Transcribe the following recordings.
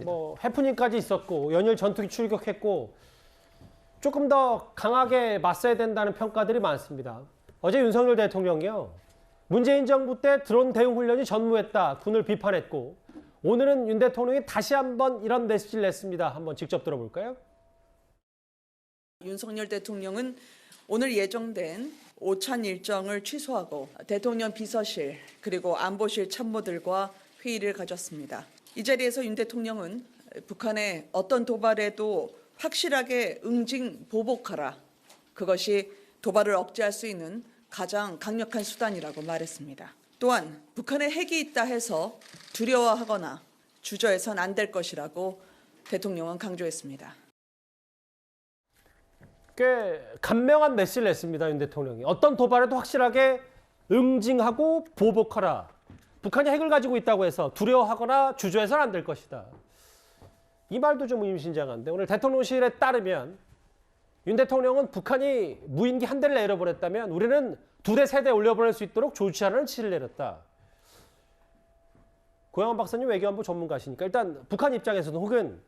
있습니다. 뭐 해프닝까지 있었고 연일 전투기 출격했고 조금 더 강하게 맞서야 된다는 평가들이 많습니다. 어제 윤석열 대통령이요. 문재인 정부 때 드론 대응 훈련이 전무했다. 군을 비판했고 오늘은 윤 대통령이 다시 한번 이런 메시지를 냈습니다. 한번 직접 들어볼까요? 윤석열 대통령은 오늘 예정된 오찬 일정을 취소하고 대통령 비서실 그리고 안보실 참모들과 회의를 가졌습니다. 이 자리에서 윤 대통령은 북한의 어떤 도발에도 확실하게 응징 보복하라. 그것이 도발을 억제할 수 있는 가장 강력한 수단이라고 말했습니다. 또한 북한에 핵이 있다 해서 두려워하거나 주저해선 안 될 것이라고 대통령은 강조했습니다. 꽤 간명한 메시지를 냈습니다. 윤 대통령이. 어떤 도발에도 확실하게 응징하고 보복하라. 북한이 핵을 가지고 있다고 해서 두려워하거나 주저해서는 안 될 것이다. 이 말도 좀 의미심장한데 오늘 대통령실에 따르면 윤 대통령은 북한이 무인기 한 대를 내려보냈다면 우리는 2대, 3대 올려보낼 수 있도록 조치하라는 지시를 내렸다. 고영한 박사님 외교안보 전문가시니까 일단 북한 입장에서도 혹은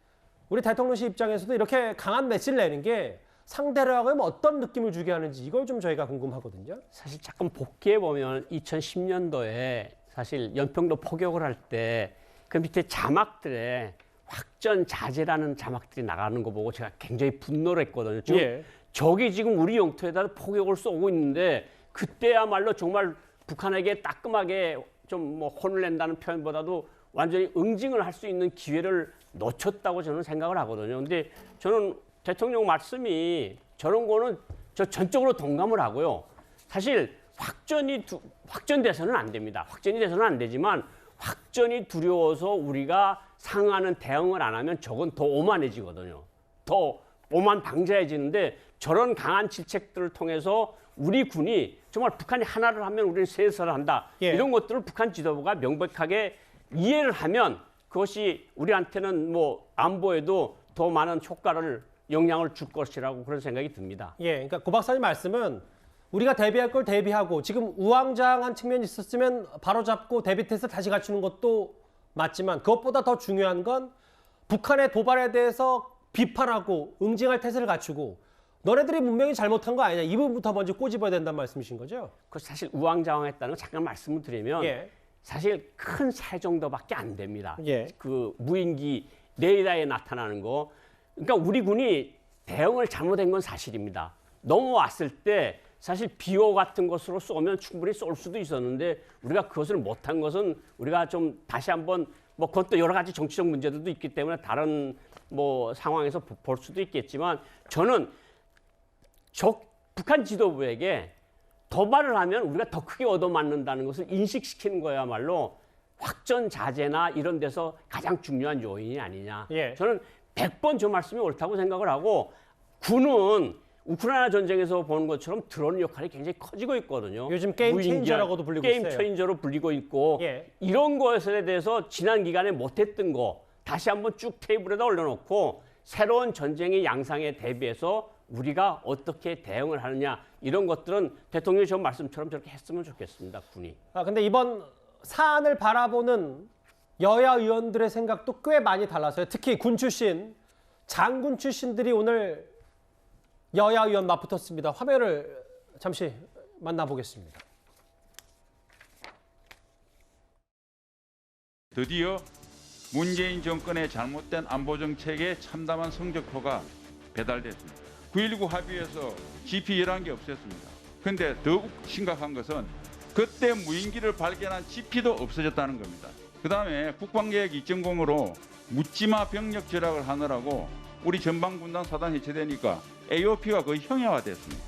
우리 대통령실 입장에서도 이렇게 강한 메시지를 내는 게 상대로 하면 어떤 느낌을 주게 하는지 이걸 좀 저희가 궁금하거든요. 사실 잠깐 복귀해 보면 2010년도에 사실 연평도 포격을 할 때 그 밑에 자막들에 확전 자제라는 자막들이 나가는 거 보고 제가 굉장히 분노를 했거든요. 지금 적이 지금 우리 영토에다 포격을 쏘고 있는데 그때야말로 정말 북한에게 따끔하게 좀 뭐 혼을 낸다는 표현보다도 완전히 응징을 할 수 있는 기회를 놓쳤다고 저는 생각을 하거든요. 근데 저는 대통령 말씀이 저런 거는 저 전적으로 동감을 하고요. 사실 확전돼서는 안 됩니다. 확전이 돼서는 안 되지만 확전이 두려워서 우리가 상응하는 대응을 안 하면 적은 더 오만해지거든요. 더 오만 방자해지는데 저런 강한 질책들을 통해서 우리 군이 정말 북한이 하나를 하면 우리는 셋을 한다. 이런 것들을 북한 지도부가 명백하게 이해를 하면 그것이 우리한테는 뭐 안보에도 더 많은 영향을 줄 것이라고 그런 생각이 듭니다. 그러니까 고 박사님 말씀은 우리가 대비할 걸 대비하고 지금 우왕좌왕한 측면이 있었으면 바로잡고 대비 태세를 다시 갖추는 것도 맞지만 그것보다 더 중요한 건 북한의 도발에 대해서 비판하고 응징할 태세를 갖추고 너네들이 분명히 잘못한 거 아니냐 이 부분부터 먼저 꼬집어야 된다는 말씀이신 거죠? 그 사실 우왕좌왕했다는 거 잠깐 말씀을 드리면 사실 큰 새 정도밖에 안 됩니다. 그 무인기 레이더에 나타나는 거. 그러니까 우리 군이 대응을 잘못한 건 사실입니다. 넘어왔을 때 사실 비호 같은 것으로 쏘면 충분히 쏠 수도 있었는데 우리가 그것을 못한 것은 우리가 좀 다시 한번 뭐 그것도 여러 가지 정치적 문제들도 있기 때문에 다른 뭐 상황에서 볼 수도 있겠지만 저는 북한 지도부에게 도발을 하면 우리가 더 크게 얻어맞는다는 것을 인식시키는 거야말로 확전 자제나 이런 데서 가장 중요한 요인이 아니냐. 저는 100번 저 말씀이 옳다고 생각을 하고 군은 우크라이나 전쟁에서 보는 것처럼 드론 역할이 굉장히 커지고 있거든요. 요즘 게임 체인저라고도 불리고 있어요. 게임 체인저로 불리고 있고 이런 것에 대해서 지난 기간에 못했던 거 다시 한번 쭉 테이블에다 올려놓고 새로운 전쟁의 양상에 대비해서 우리가 어떻게 대응을 하느냐 이런 것들은 대통령이 저 말씀처럼 저렇게 했으면 좋겠습니다. 군이. 근데 이번 사안을 바라보는 여야 의원들의 생각도 꽤 많이 달라서요. 특히 군 출신, 장군 출신들이 오늘 여야 의원 맞붙었습니다. 화면을 잠시 만나보겠습니다. 드디어 문재인 정권의 잘못된 안보 정책에 참담한 성적표가 배달됐습니다. 9.19 합의에서 GP11개 없앴습니다. 그런데 더욱 심각한 것은 그때 무인기를 발견한 GP도 없어졌다는 겁니다. 그 다음에 국방계획 2.0으로 묻지마 병력 절약을 하느라고 우리 전방군단 사단 해체되니까 AOP가 거의 형해화됐습니다.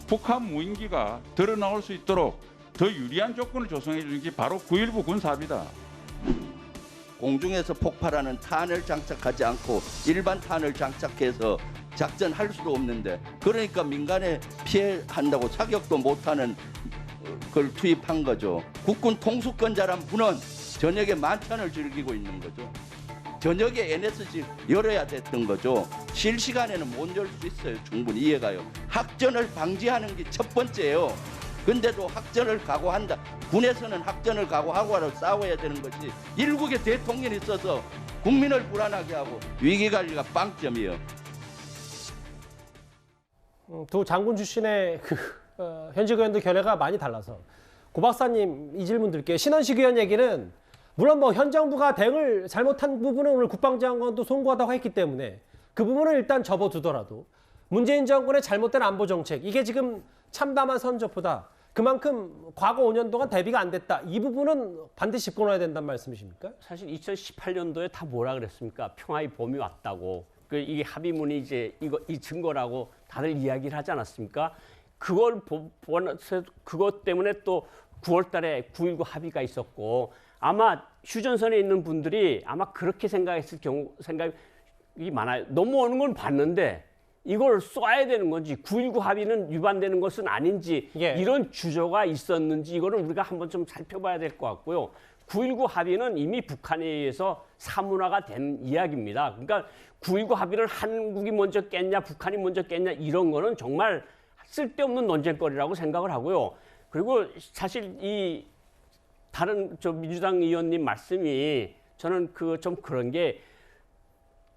북한 무인기가 드러나올 수 있도록 더 유리한 조건을 조성해 주는 게 바로 9.19 군사합의다. 공중에서 폭발하는 탄을 장착하지 않고 일반 탄을 장착해서 작전할 수도 없는데 그러니까 민간에 피해한다고 사격도 못하는 걸 투입한 거죠. 국군 통수권자란 분은 저녁에 만찬을 즐기고 있는 거죠. 저녁에 NSC 열어야 됐던 거죠. 실시간에는 못 열 수 있어요. 충분히 이해가요. 학전을 방지하는 게 첫 번째예요. 근데도 학전을 각오한다. 군에서는 학전을 각오하고 싸워야 되는 것이 일국의 대통령이 있어서 국민을 불안하게 하고 위기관리가 빵점이에요. 두 장군 출신의 현직 의원들 견해가 많이 달라서 고 박사님 이 질문 드릴게요. 신원식 의원 얘기는 물론 뭐 현 정부가 대응을 잘못한 부분은 오늘 국방장관도 송구하다고 했기 때문에 그 부분은 일단 접어두더라도 문재인 정권의 잘못된 안보 정책 이게 지금 참담한 선전포다. 그만큼 과거 5년 동안 대비가 안 됐다. 이 부분은 반드시 짚어놔야 된다는 말씀이십니까? 사실 2018년도에 다 뭐라 그랬습니까? 평화의 봄이 왔다고. 이게 합의문이 이제 이 증거라고 다들 이야기를 하지 않았습니까? 그것 때문에 또 9월달에 9.19 합의가 있었고 아마 휴전선에 있는 분들이 아마 그렇게 생각이 많아요. 넘어오는 건 봤는데 이걸 쏴야 되는 건지 9.19 합의는 위반되는 것은 아닌지 예. 이런 주저가 있었는지 이거는 우리가 한번 좀 살펴봐야 될 것 같고요. 9.19 합의는 이미 북한에 의해서 사문화가 된 이야기입니다. 그러니까 9.19 합의를 한국이 먼저 깼냐 북한이 먼저 깼냐 이런 거는 정말 쓸데없는 논쟁거리라고 생각을 하고요. 그리고 사실 이 다른 민주당 의원님 말씀이 저는 좀 그런 게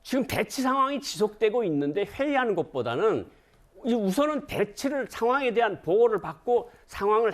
지금 대치 상황이 지속되고 있는데 회의하는 것보다는 우선은 상황에 대한 보고를 받고 상황을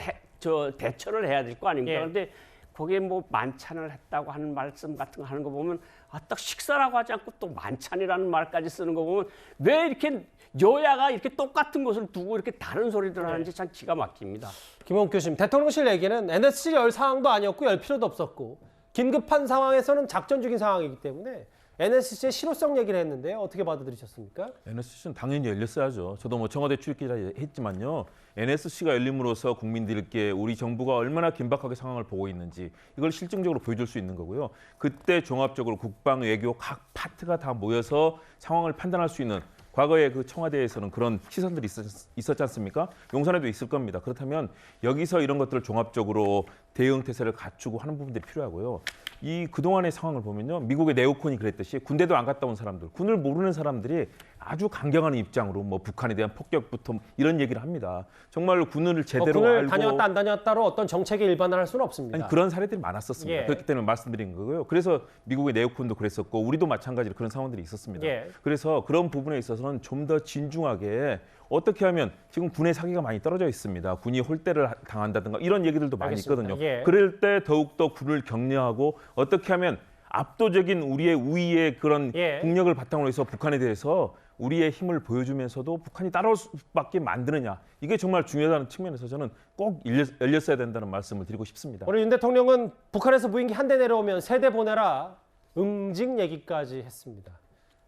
대처를 해야 될 거 아닙니까? 예. 그런데 거기에 뭐 만찬을 했다고 하는 말씀 같은 거 하는 거 보면 딱 식사라고 하지 않고 또 만찬이라는 말까지 쓰는 거 보면 왜 이렇게 여야가 이렇게 똑같은 것을 두고 이렇게 다른 소리들 하는지 참 기가 막힙니다. 김홍 교수님, 대통령실 얘기는 NSC 열 상황도 아니었고 열 필요도 없었고 긴급한 상황에서는 작전 중인 상황이기 때문에 NSC의 실효성 얘기를 했는데요. 어떻게 받아들이셨습니까? NSC는 당연히 열렸어야죠. 저도 뭐 청와대 출입기자 했지만요. NSC가 열림으로써 국민들께 우리 정부가 얼마나 긴박하게 상황을 보고 있는지 이걸 실증적으로 보여줄 수 있는 거고요. 그때 종합적으로 국방, 외교 각 파트가 다 모여서 상황을 판단할 수 있는 과거에 그 청와대에서는 그런 시선들이 있었지 않습니까? 용산에도 있을 겁니다. 그렇다면 여기서 이런 것들을 종합적으로 대응 태세를 갖추고 하는 부분들이 필요하고요. 이 그동안의 상황을 보면요. 미국의 네오콘이 그랬듯이 군대도 안 갔다 온 사람들, 군을 모르는 사람들이 아주 강경한 입장으로 뭐 북한에 대한 폭격부터 이런 얘기를 합니다. 정말로 군을 제대로 군을 알고 다녀왔다 안 다녀왔다로 어떤 정책에 일반을 할 수는 없습니다. 아니, 그런 사례들이 많았었습니다. 예. 그렇기 때문에 말씀드린 거고요. 그래서 미국의 네오콘도 그랬었고 우리도 마찬가지로 그런 상황들이 있었습니다. 예. 그래서 그런 부분에 있어서는 좀 더 진중하게 어떻게 하면 지금 군의 사기가 많이 떨어져 있습니다. 군이 홀대를 당한다든가 이런 얘기들도 많이 알겠습니다. 있거든요. 예. 그럴 때 더욱더 군을 격려하고 어떻게 하면 압도적인 우리의 우위의 그런 예. 국력을 바탕으로 해서 북한에 대해서 우리의 힘을 보여주면서도 북한이 따라올 수밖에 만드느냐. 이게 정말 중요하다는 측면에서 저는 꼭 열렸어야 된다는 말씀을 드리고 싶습니다. 오늘 윤 대통령은 북한에서 무인기 한 대 내려오면 세 대 보내라 응징 얘기까지 했습니다.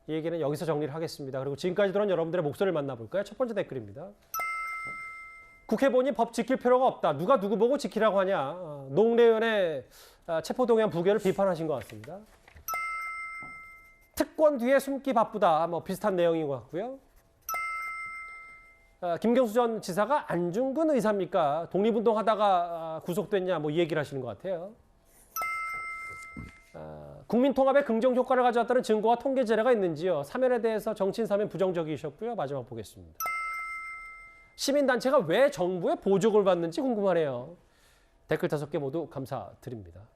이 얘기는 여기서 정리를 하겠습니다. 그리고 지금까지 들은 여러분들의 목소리를 만나볼까요? 첫 번째 댓글입니다. 국회 보니 법 지킬 필요가 없다. 누가 누구 보고 지키라고 하냐. 노웅래 체포동의안 부결을 비판하신 것 같습니다. 특권 뒤에 숨기 바쁘다. 뭐 비슷한 내용인 것 같고요. 김경수 전 지사가 안중근 의사입니까? 독립운동하다가 구속됐냐 뭐 이 얘기를 하시는 것 같아요. 국민통합에 긍정 효과를 가져왔다는 증거와 통계 자료가 있는지요? 사면에 대해서 정치인 사면 부정적이셨고요. 마지막 보겠습니다. 시민단체가 왜 정부의 보조금을 받는지 궁금하네요. 댓글 5개 모두 감사드립니다.